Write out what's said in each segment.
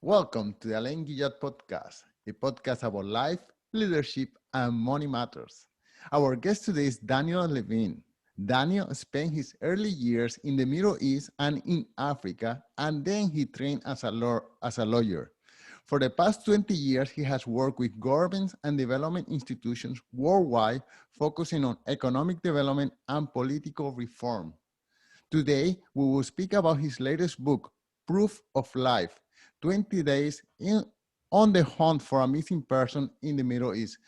Welcome to the Alain Guillot podcast, a podcast about life, leadership, and money matters. Our guest today is Daniel Levin. Daniel spent his early years in the Middle East and in Africa, and then he trained as a lawyer. For the past 20 years, he has worked with governments and development institutions worldwide, focusing on economic development and political reform. Today, we will speak about his latest book, Proof of Life 20 Days on the Hunt for a Missing Person in the Middle East.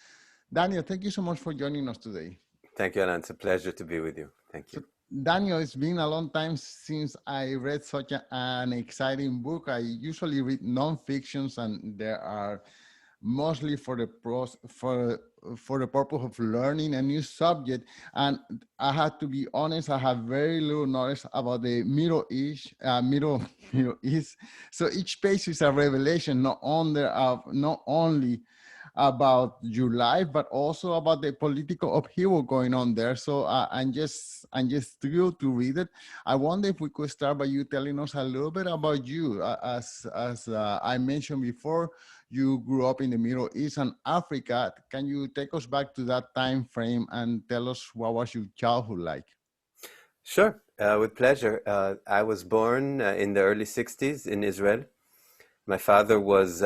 Daniel, thank you so much for joining us today. Thank you, Alan. It's a pleasure to be with you. Thank you. So, Daniel, it's been a long time since I read such an exciting book. I usually read non-fictions, and there are mostly for the purpose of learning a new subject. And I have to be honest, I have very little knowledge about the Middle East. So each page is a revelation, not only about your life, but also about the political upheaval going on there. So I'm just thrilled to read it. I wonder if we could start by you telling us a little bit about you. As I mentioned before, you grew up in the Middle East and Africa. Can you take us back to that time frame and tell us what was your childhood like? Sure, with pleasure. I was born in the early 60s in Israel. My father was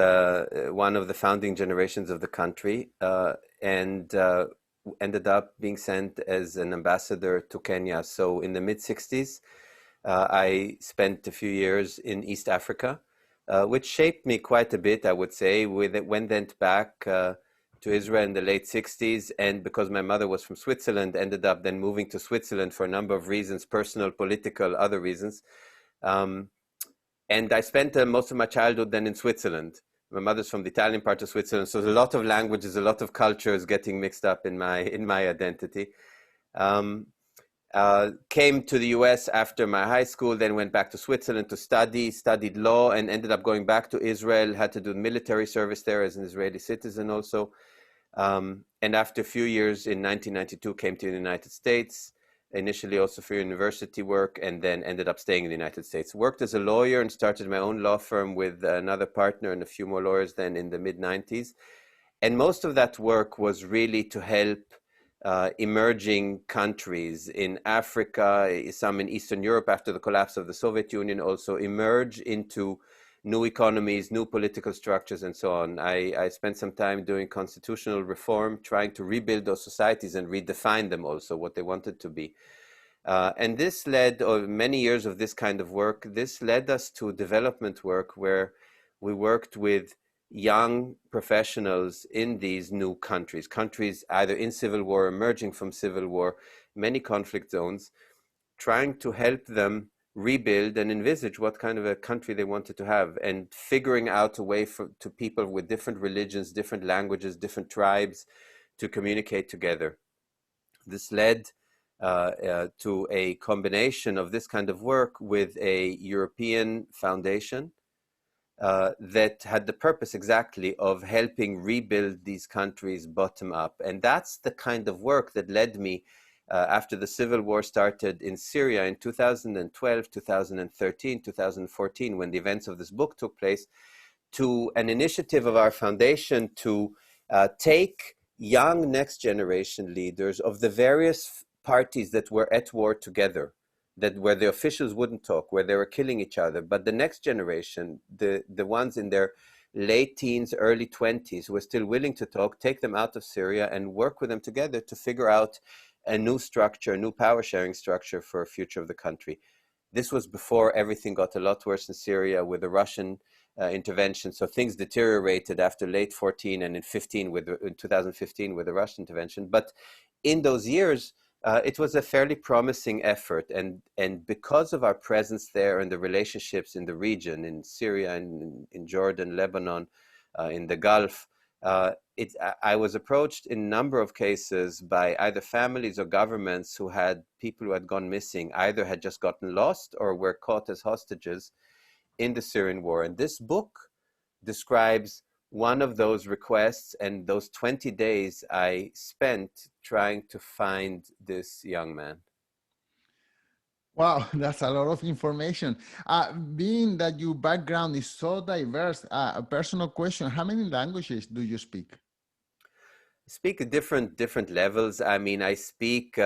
one of the founding generations of the country and ended up being sent as an ambassador to Kenya. So in the mid 60s, I spent a few years in East Africa, which shaped me quite a bit, I would say. Went back to Israel in the late 60s, and because my mother was from Switzerland, ended up then moving to Switzerland for a number of reasons, personal, political, other reasons. And I spent most of my childhood then in Switzerland. My mother's from the Italian part of Switzerland, so there's a lot of languages, a lot of cultures getting mixed up in my identity. Came to the US after my high school, then went back to Switzerland to studied law, and ended up going back to Israel, had to do military service there as an Israeli citizen also. And after a few years in 1992, came to the United States, initially also for university work, and then ended up staying in the United States. Worked as a lawyer and started my own law firm with another partner and a few more lawyers then in the mid-90s. And most of that work was really to help emerging countries in Africa, some in Eastern Europe after the collapse of the Soviet Union, also emerge into new economies, new political structures, and so on. I spent some time doing constitutional reform, trying to rebuild those societies and redefine them also, what they wanted to be. And this led, or many years of this kind of work, this led us to development work where we worked with young professionals in these new countries either in civil war, emerging from civil war, many conflict zones, trying to help them rebuild and envisage what kind of a country they wanted to have, and figuring out a way to people with different religions, different languages, different tribes to communicate together. This led to a combination of this kind of work with a European foundation that had the purpose exactly of helping rebuild these countries bottom up. And that's the kind of work that led me after the civil war started in Syria in 2012, 2013, 2014, when the events of this book took place, to an initiative of our foundation to take young next generation leaders of the various parties that were at war together, that where the officials wouldn't talk, where they were killing each other, but the next generation, the ones in their late teens, early 20s, who were still willing to talk, take them out of Syria and work with them together to figure out a new structure, a new power sharing structure for a future of the country. This was before everything got a lot worse in Syria with the Russian intervention. So things deteriorated after late 14 and in 2015 with the Russian intervention. But in those years, it was a fairly promising effort. And because of our presence there and the relationships in the region, in Syria, and in Jordan, Lebanon, in the Gulf, I was approached in a number of cases by either families or governments who had people who had gone missing, either had just gotten lost or were caught as hostages in the Syrian war. And this book describes one of those requests and those 20 days I spent trying to find this young man. Wow, that's a lot of information. Being that your background is so diverse, a personal question: how many languages do you speak? Speak at different levels. I mean, I speak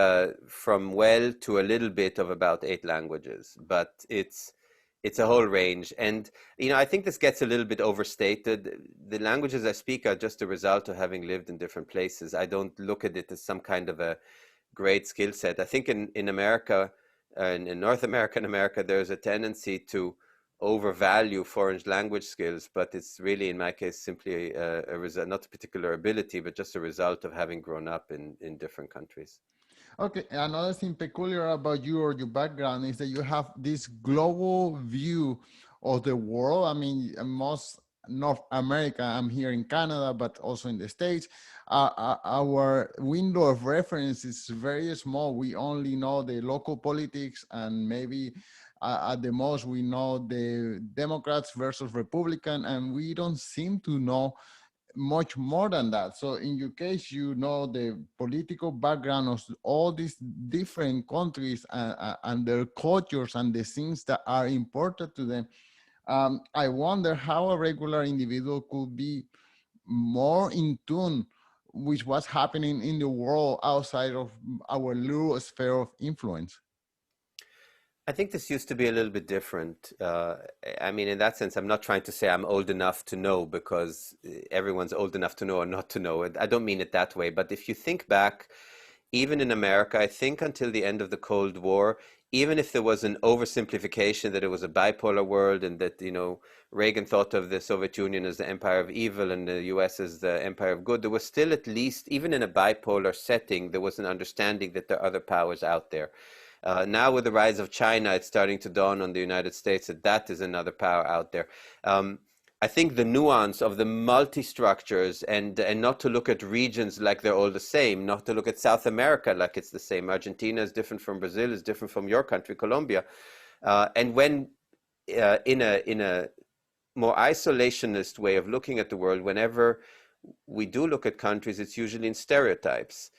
from well to a little bit of about 8 languages, but it's a whole range. And I think this gets a little bit overstated. The languages I speak are just a result of having lived in different places. I don't look at it as some kind of a great skill set. I think in America, in North America and America, there's a tendency to overvalue foreign language skills, but it's really, in my case, simply a result, not a particular ability, but just a result of having grown up in different countries. Okay, another thing peculiar about you or your background is that you have this global view of the world. I mean, most North America, I'm here in Canada, but also in the States. Our window of reference is very small. We only know the local politics, and maybe at the most we know the Democrats versus Republican, and we don't seem to know much more than that. So in your case, you know the political background of all these different countries and their cultures and the things that are important to them. I wonder how a regular individual could be more in tune with what's happening in the world outside of our little sphere of influence. I think this used to be a little bit different. I mean, in that sense, I'm not trying to say I'm old enough to know because everyone's old enough to know or not to know. I don't mean it that way. But if you think back, even in America, I think until the end of the Cold War, even if there was an oversimplification that it was a bipolar world and that, Reagan thought of the Soviet Union as the empire of evil and the US as the empire of good, there was still at least, even in a bipolar setting, there was an understanding that there are other powers out there. Now, with the rise of China, it's starting to dawn on the United States that that is another power out there. I think the nuance of the multi-structures and not to look at regions like they're all the same, not to look at South America like it's the same. Argentina is different from Brazil, is different from your country, Colombia. And when in a more isolationist way of looking at the world, whenever we do look at countries, it's usually in stereotypes,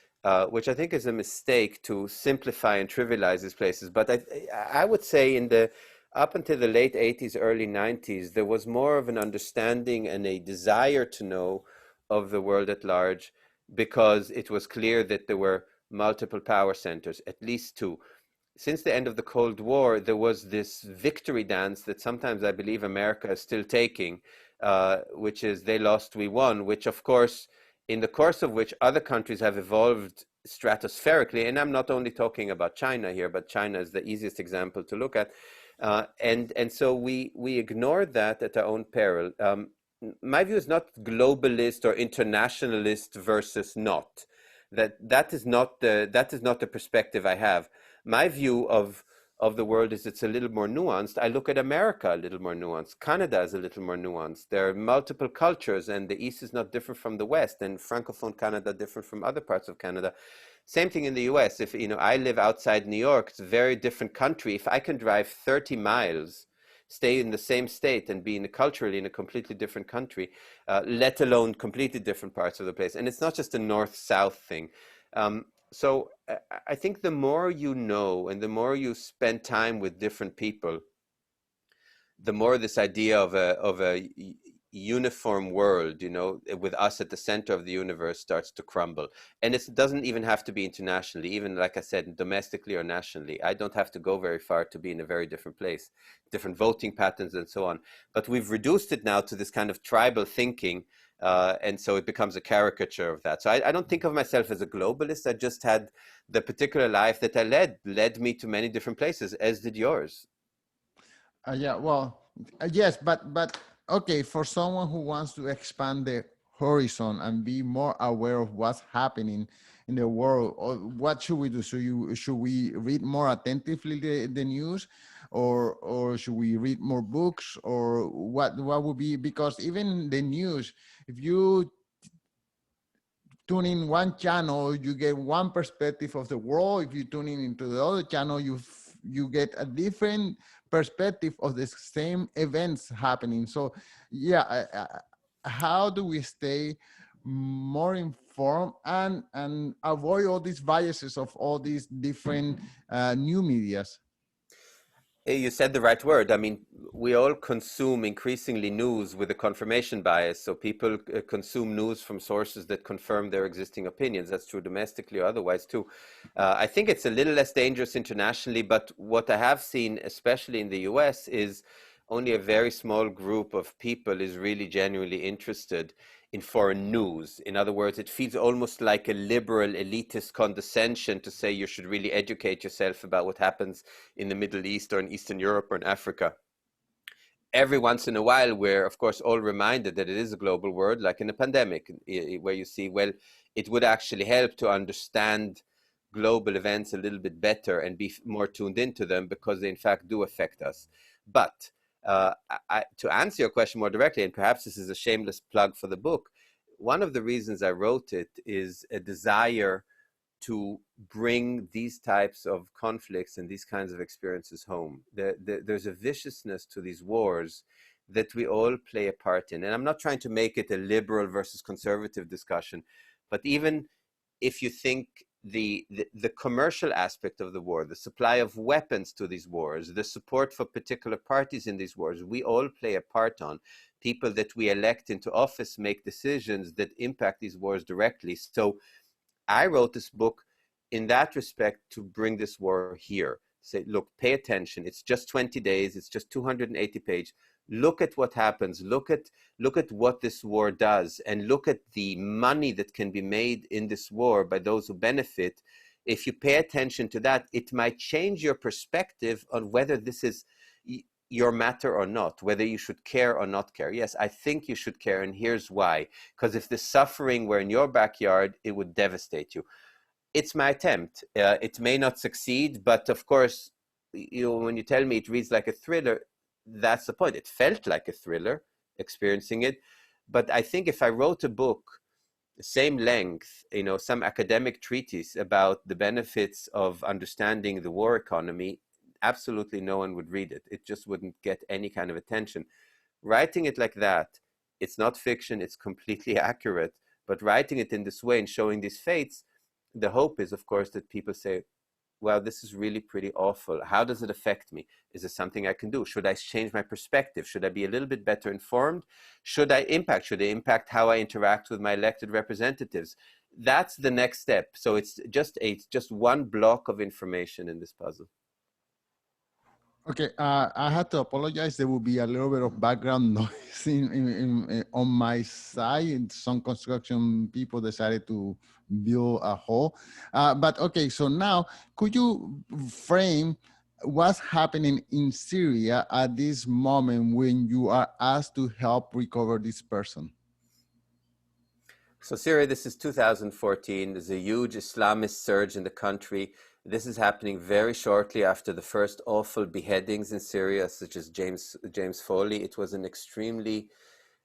which I think is a mistake to simplify and trivialize these places. But I would say up until the late 80s, early 90s, there was more of an understanding and a desire to know of the world at large because it was clear that there were multiple power centers, at least two. Since the end of the Cold War, there was this victory dance that sometimes I believe America is still taking, which is they lost, we won, which of course, in the course of which other countries have evolved stratospherically. And I'm not only talking about China here, but China is the easiest example to look at. And so we ignored that at our own peril. My view is not globalist or internationalist versus not. That is not the perspective I have. My view of the world is it's a little more nuanced. I look at America a little more nuanced. Canada is a little more nuanced. There are multiple cultures, and the East is not different from the West, and Francophone Canada different from other parts of Canada. Same thing in the US. If I live outside New York, it's a very different country. If I can drive 30 miles, stay in the same state and be culturally in a completely different country, let alone completely different parts of the place. And it's not just a north-south thing. So I think the more you know and the more you spend time with different people, the more this idea of a uniform world, with us at the center of the universe starts to crumble. And it doesn't even have to be internationally, even like I said, domestically or nationally. I don't have to go very far to be in a very different place, different voting patterns and so on. But we've reduced it now to this kind of tribal thinking. And so it becomes a caricature of that. So I don't think of myself as a globalist. I just had the particular life that I led me to many different places, as did yours. Yeah, well, yes, but okay, for someone who wants to expand the horizon and be more aware of what's happening in the world, what should we do? Should we read more attentively the news, or should we read more books, or what would be? Because even the news, if you tune in one channel, you get one perspective of the world. If you tune in into the other channel, you get a different perspective of the same events happening. So, yeah, how do we stay more informed and avoid all these biases of all these different new medias? You said the right word. I mean, we all consume increasingly news with a confirmation bias. So people consume news from sources that confirm their existing opinions. That's true domestically or otherwise too. I think it's a little less dangerous internationally, but what I have seen, especially in the US, is only a very small group of people is really genuinely interested in foreign news. In other words, it feels almost like a liberal elitist condescension to say you should really educate yourself about what happens in the Middle East or in Eastern Europe or in Africa. Every once in a while, we're of course all reminded that it is a global world, like in a pandemic, where you see, well, it would actually help to understand global events a little bit better and be more tuned into them because they in fact do affect us. But to answer your question more directly, and perhaps this is a shameless plug for the book, one of the reasons I wrote it is a desire to bring these types of conflicts and these kinds of experiences home. There's a viciousness to these wars that we all play a part in. And I'm not trying to make it a liberal versus conservative discussion, but even if you think the commercial aspect of the war, the supply of weapons to these wars, the support for particular parties in these wars, we all play a part on. People that we elect into office make decisions that impact these wars directly. So I wrote this book in that respect to bring this war here. Say, look, pay attention. It's just 20 days. It's just 280 pages. Look at what happens. Look at what this war does, and look at the money that can be made in this war by those who benefit. If you pay attention to that, it might change your perspective on whether this is your matter or not, whether you should care or not care. Yes, I think you should care, and here's why. Because if the suffering were in your backyard, it would devastate you. It's my attempt. It may not succeed, but of course, when you tell me it reads like a thriller, that's the point. It felt like a thriller, experiencing it. But I think if I wrote a book, the same length, some academic treatise about the benefits of understanding the war economy, absolutely no one would read it. It just wouldn't get any kind of attention. Writing it like that, it's not fiction, it's completely accurate, but writing it in this way and showing these fates, the hope is, of course, that people say, well, this is really pretty awful. How does it affect me? Is there something I can do? Should I change my perspective? Should I be a little bit better informed? Should I impact how I interact with my elected representatives? That's the next step. So it's just one block of information in this puzzle. Okay, I had to apologize. There will be a little bit of background noise on my side. Some construction people decided to build a hole. But okay, so now could you frame what's happening in Syria at this moment when you are asked to help recover this person? So Syria, this is 2014. There's a huge Islamist surge in the country. This is happening very shortly after the first awful beheadings in Syria, such as James Foley. It was an extremely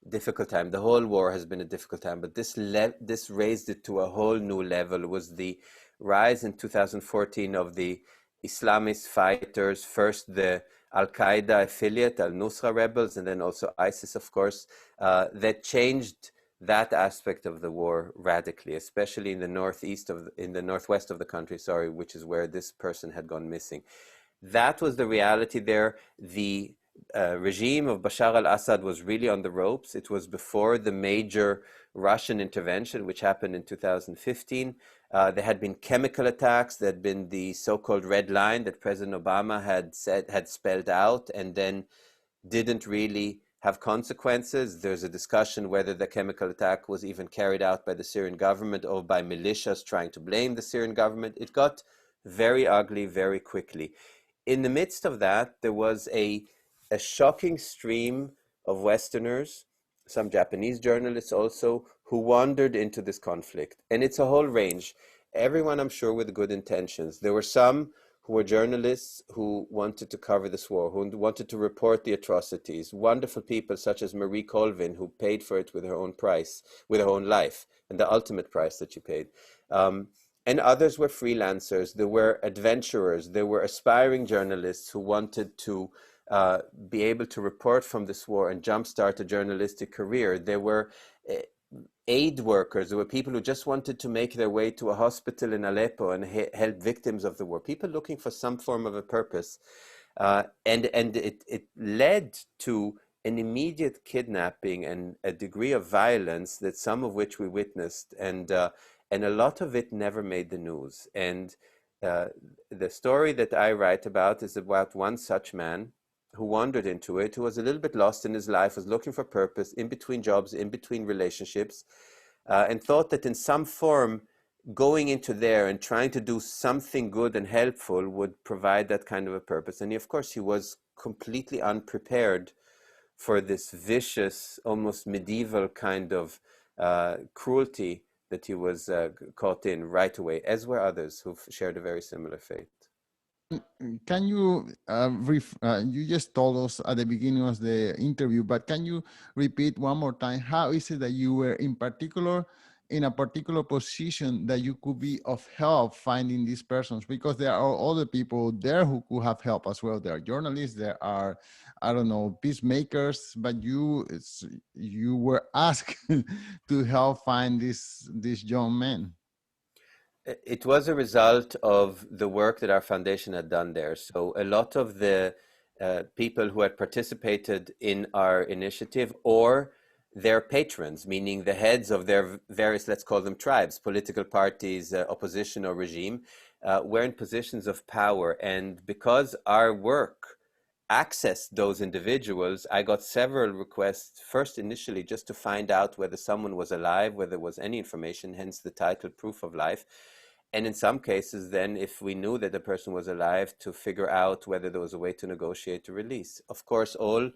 difficult time. The whole war has been a difficult time, but this raised it to a whole new level. It was the rise in 2014 of the Islamist fighters, first the Al-Qaeda affiliate, Al-Nusra rebels, and then also ISIS, of course, that changed that aspect of the war radically, especially in the northwest of the country, which is where this person had gone missing. That was the reality there. The regime of Bashar al-Assad was really on the ropes. It was before the major Russian intervention, which happened in 2015. There had been chemical attacks. There had been the so-called red line that President Obama had spelled out, and then didn't really have consequences. There's a discussion whether the chemical attack was even carried out by the Syrian government or by militias trying to blame the Syrian government. It got very ugly very quickly. In the midst of that, there was a shocking stream of Westerners, some Japanese journalists also, who wandered into this conflict. And it's a whole range. Everyone, I'm sure, with good intentions. There were some who were journalists who wanted to cover this war, who wanted to report the atrocities. Wonderful people such as Marie Colvin, who paid for it with her own price, with her own life, and the ultimate price that she paid. And others were freelancers. There were adventurers. There were aspiring journalists who wanted to be able to report from this war and jumpstart a journalistic career. There were aid workers. There were people who just wanted to make their way to a hospital in Aleppo and help victims of the war. People looking for some form of a purpose. And it led to an immediate kidnapping and a degree of violence that some of which we witnessed, and a lot of it never made the news. And uh, the story that I write about is about one such man who wandered into it, who was a little bit lost in his life, was looking for purpose in between jobs, in between relationships, and thought that in some form going into there and trying to do something good and helpful would provide that kind of a purpose. And of course, he was completely unprepared for this vicious, almost medieval kind of cruelty that he was caught in right away, as were others who've shared a very similar fate. Can you you just told us at the beginning of the interview, but can you repeat one more time? How is it that you were in a particular position that you could be of help finding these persons? Because there are other people there who could have help as well. There are journalists, there are, I don't know, peacemakers, but you were asked to help find this young man. It was a result of the work that our foundation had done there. So a lot of the people who had participated in our initiative, or their patrons, meaning the heads of their various, let's call them tribes, political parties, opposition or regime, were in positions of power. And because our work accessed those individuals, I got several requests, first initially just to find out whether someone was alive, whether there was any information, hence the title Proof of Life. And in some cases, then, if we knew that the person was alive, to figure out whether there was a way to negotiate a release. Of course, all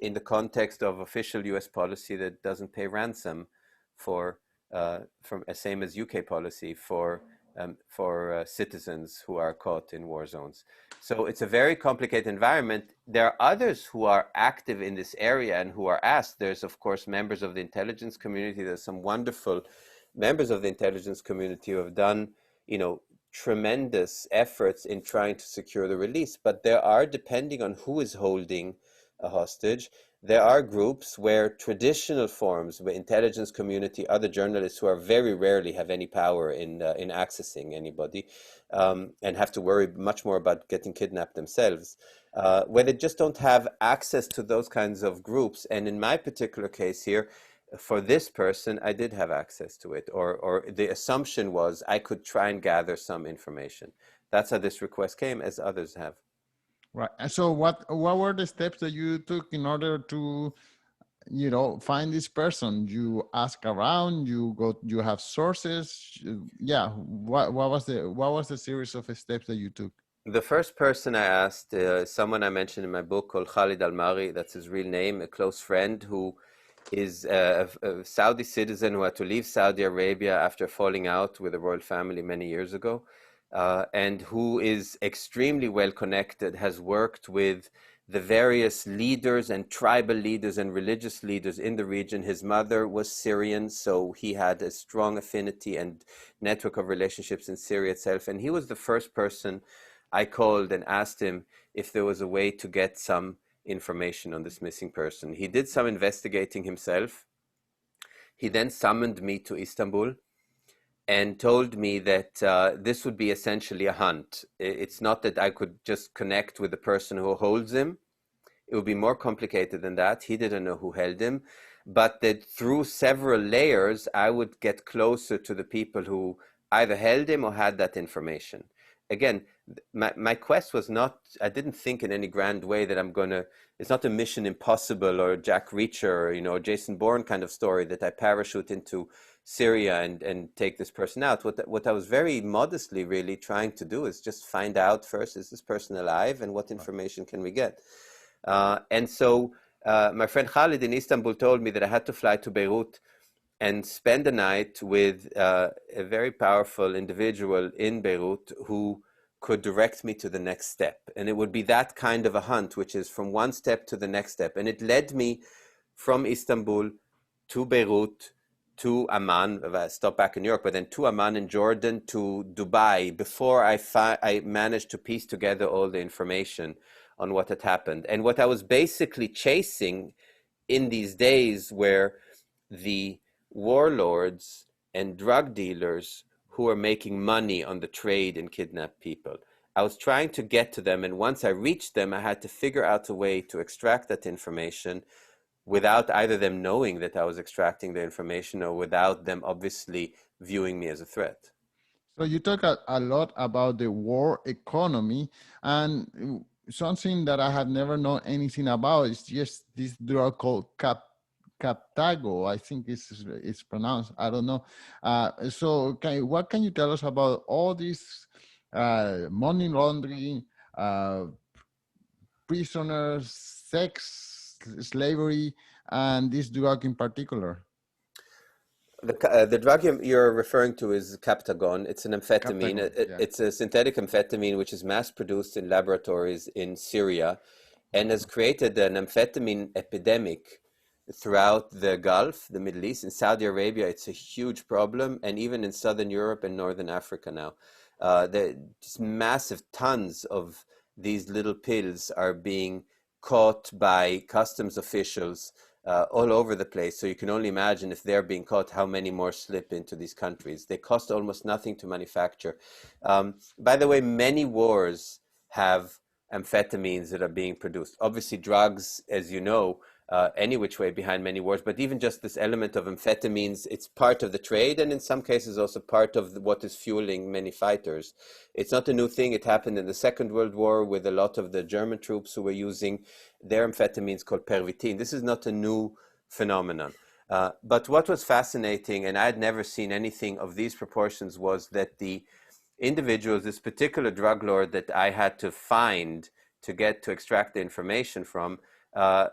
in the context of official US policy that doesn't pay ransom for, from same as UK policy for citizens who are caught in war zones. So it's a very complicated environment. There are others who are active in this area and who are asked. There's, of course, members of the intelligence community. There's some wonderful members of the intelligence community who have done, tremendous efforts in trying to secure the release. But there are, depending on who is holding a hostage, there are groups where traditional forms, the intelligence community, other journalists who are very rarely have any power in accessing anybody, and have to worry much more about getting kidnapped themselves, where they just don't have access to those kinds of groups. And in my particular case here, for this person, I did have access to it, or the assumption was I could try and gather some information. That's how this request came, as others have. Right. And so what were the steps that you took in order to, find this person? You ask around, you have sources. Yeah. What was the series of steps that you took? The first person I asked, someone I mentioned in my book called Khalid Al-Mari, that's his real name, a close friend who is a Saudi citizen who had to leave Saudi Arabia after falling out with the royal family many years ago, and who is extremely well connected, has worked with the various leaders and tribal leaders and religious leaders in the region. His mother was Syrian, so he had a strong affinity and network of relationships in Syria itself. And he was the first person I called and asked him if there was a way to get some information on this missing person. He did some investigating himself. He then summoned me to Istanbul and told me that this would be essentially a hunt. It's not that I could just connect with the person who holds him. It would be more complicated than that. He didn't know who held him, but that through several layers, I would get closer to the people who either held him or had that information. Again, my quest was not, I didn't think in any grand way that it's not a Mission Impossible or Jack Reacher or, Jason Bourne kind of story that I parachute into Syria and take this person out. What I was very modestly really trying to do is just find out first, is this person alive, and what information can we get? And so my friend Khalid in Istanbul told me that I had to fly to Beirut and spend the night with a very powerful individual in Beirut who could direct me to the next step. And it would be that kind of a hunt, which is from one step to the next step. And it led me from Istanbul to Beirut, to Amman. I stopped back in New York, but then to Amman in Jordan, to Dubai, before I managed to piece together all the information on what had happened. And what I was basically chasing in these days were the warlords and drug dealers who are making money on the trade in kidnapped people. I was trying to get to them, and once I reached them, I had to figure out a way to extract that information without either them knowing that I was extracting the information or without them obviously viewing me as a threat. So you talk a lot about the war economy, and something that I have never known anything about is just this drug called Captago. I think it's pronounced. I don't know. So what can you tell us about all this money laundering, uh, prisoners, sex, slavery, and this drug in particular? The drug you're referring to is Captagon. It's an amphetamine. Captagon, yeah. It's a synthetic amphetamine which is mass produced in laboratories in Syria and has created an amphetamine epidemic throughout the Gulf, the Middle East. In Saudi Arabia, it's a huge problem, and even in Southern Europe and Northern Africa now. Just massive tons of these little pills are being caught by customs officials all over the place. So you can only imagine if they're being caught, how many more slip into these countries. They cost almost nothing to manufacture. By the way, many wars have amphetamines that are being produced. Obviously, drugs, as you know, any which way behind many wars, but even just this element of amphetamines, it's part of the trade, and in some cases also part of what is fueling many fighters. It's not a new thing. It happened in the Second World War with a lot of the German troops who were using their amphetamines called pervitin. This is not a new phenomenon. But what was fascinating, and I had never seen anything of these proportions, was that the individuals, this particular drug lord that I had to find to get to extract the information from,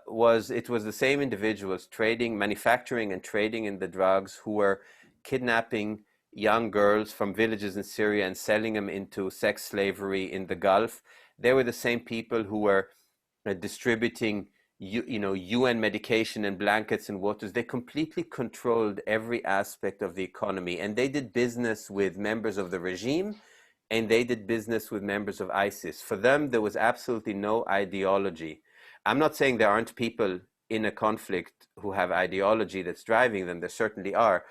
was the same individuals manufacturing and trading in the drugs, who were kidnapping young girls from villages in Syria and selling them into sex slavery in the Gulf. They were the same people who were distributing UN medication and blankets and waters. They completely controlled every aspect of the economy, and they did business with members of the regime, and they did business with members of ISIS. For them, there was absolutely no ideology. I'm not saying there aren't people in a conflict who have ideology that's driving them. There certainly are.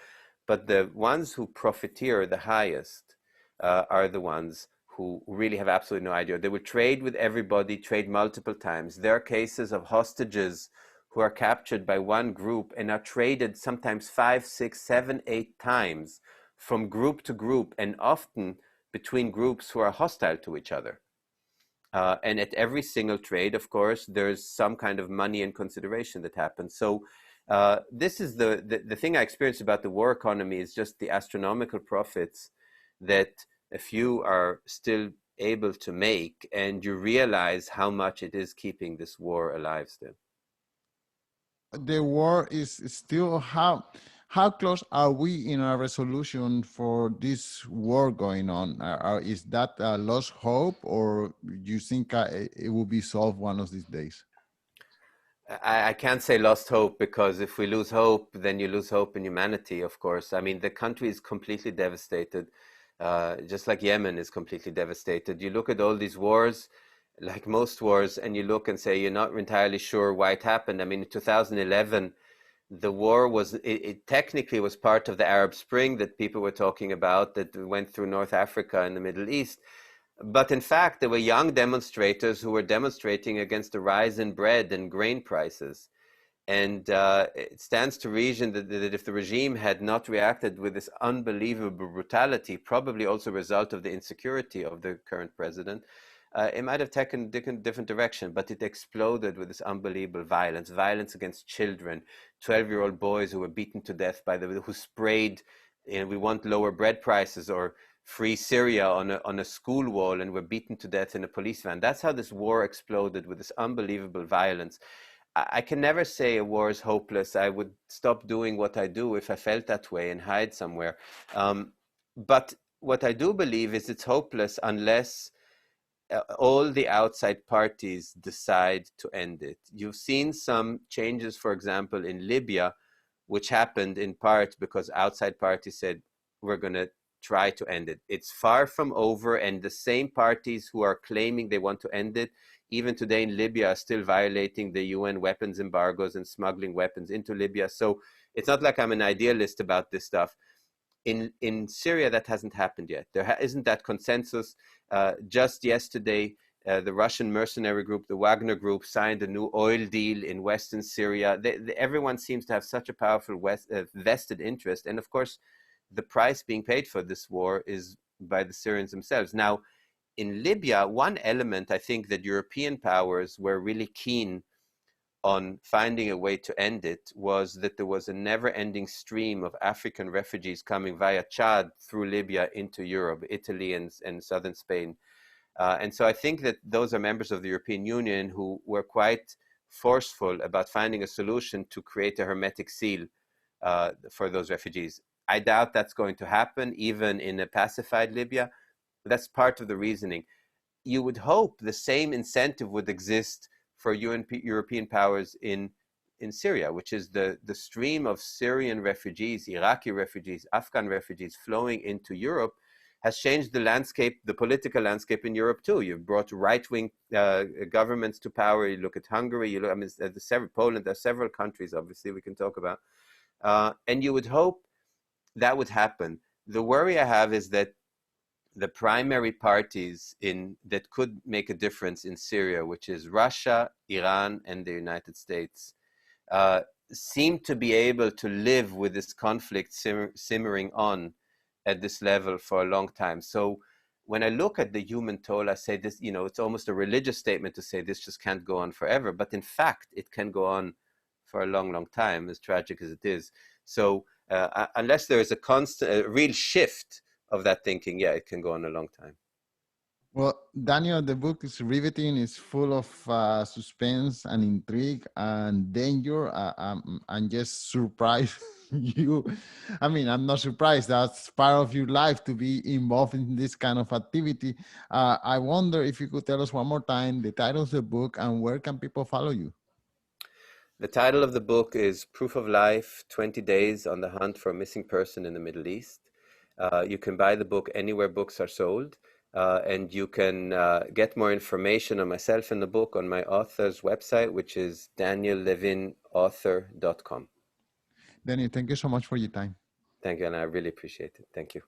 But the ones who profiteer the highest are the ones who really have absolutely no idea. They will trade with everybody, trade multiple times. There are cases of hostages who are captured by one group and are traded sometimes 5, 6, 7, 8 times from group to group, and often between groups who are hostile to each other. And at every single trade, of course, there's some kind of money and consideration that happens. So this is the thing I experienced about the war economy, is just the astronomical profits that a few are still able to make, and you realize how much it is keeping this war alive still. The war is still, how close are we in a resolution for this war going on? Is that a lost hope, or you think it will be solved one of these days? I can't say lost hope, because if we lose hope, then you lose hope in humanity, of course. I mean, the country is completely devastated, just like Yemen is completely devastated. You look at all these wars, like most wars, and you look and say you're not entirely sure why it happened. I mean, in 2011, the war it technically was part of the Arab Spring that people were talking about, that went through North Africa and the Middle East. But in fact, there were young demonstrators who were demonstrating against the rise in bread and grain prices. And it stands to reason that if the regime had not reacted with this unbelievable brutality, probably also a result of the insecurity of the current president, it might have taken a different direction. But it exploded with this unbelievable violence against children, 12-year-old boys who were beaten to death who sprayed, we want lower bread prices, or free Syria on a school wall, and were beaten to death in a police van. That's how this war exploded, with this unbelievable violence. I can never say a war is hopeless. I would stop doing what I do if I felt that way and hide somewhere. But what I do believe is it's hopeless unless all the outside parties decide to end it. You've seen some changes, for example, in Libya, which happened in part because outside parties said, we're going to try to end it. It's far from over, and the same parties who are claiming they want to end it, even today in Libya, are still violating the UN weapons embargoes and smuggling weapons into Libya. So it's not like I'm an idealist about this stuff. In Syria, that hasn't happened yet. There isn't that consensus. Just yesterday, the Russian mercenary group, the Wagner group, signed a new oil deal in Western Syria. Everyone seems to have such a powerful vested interest. And of course, the price being paid for this war is by the Syrians themselves. Now, in Libya, one element I think that European powers were really keen on finding a way to end it was that there was a never-ending stream of African refugees coming via Chad through Libya into Europe, Italy and southern Spain. And so I think that those are members of the European Union who were quite forceful about finding a solution to create a hermetic seal for those refugees. I doubt that's going to happen, even in a pacified Libya. That's part of the reasoning. You would hope the same incentive would exist for European powers in Syria, which is the stream of Syrian refugees, Iraqi refugees, Afghan refugees flowing into Europe has changed the landscape, the political landscape in Europe too. You've brought right-wing governments to power. You look at Hungary, you look, I mean, Poland, there are several countries, obviously, we can talk about. And you would hope that would happen. The worry I have is that the primary parties that could make a difference in Syria, which is Russia, Iran, and the United States, seem to be able to live with this conflict simmering on at this level for a long time. So when I look at the human toll, I say this, it's almost a religious statement to say this just can't go on forever. But in fact, it can go on for a long, long time, as tragic as it is. So unless there is a real shift of that thinking, yeah, it can go on a long time. Well, Daniel, the book is riveting. It's full of suspense and intrigue and danger. I'm just surprised you. I mean, I'm not surprised. That's part of your life to be involved in this kind of activity. I wonder if you could tell us one more time the title of the book and where can people follow you? The title of the book is Proof of Life, 20 Days on the Hunt for a Missing Person in the Middle East. You can buy the book anywhere books are sold. And you can get more information on myself and the book on my author's website, which is daniellevinauthor.com. Daniel, thank you so much for your time. Thank you, and I really appreciate it. Thank you.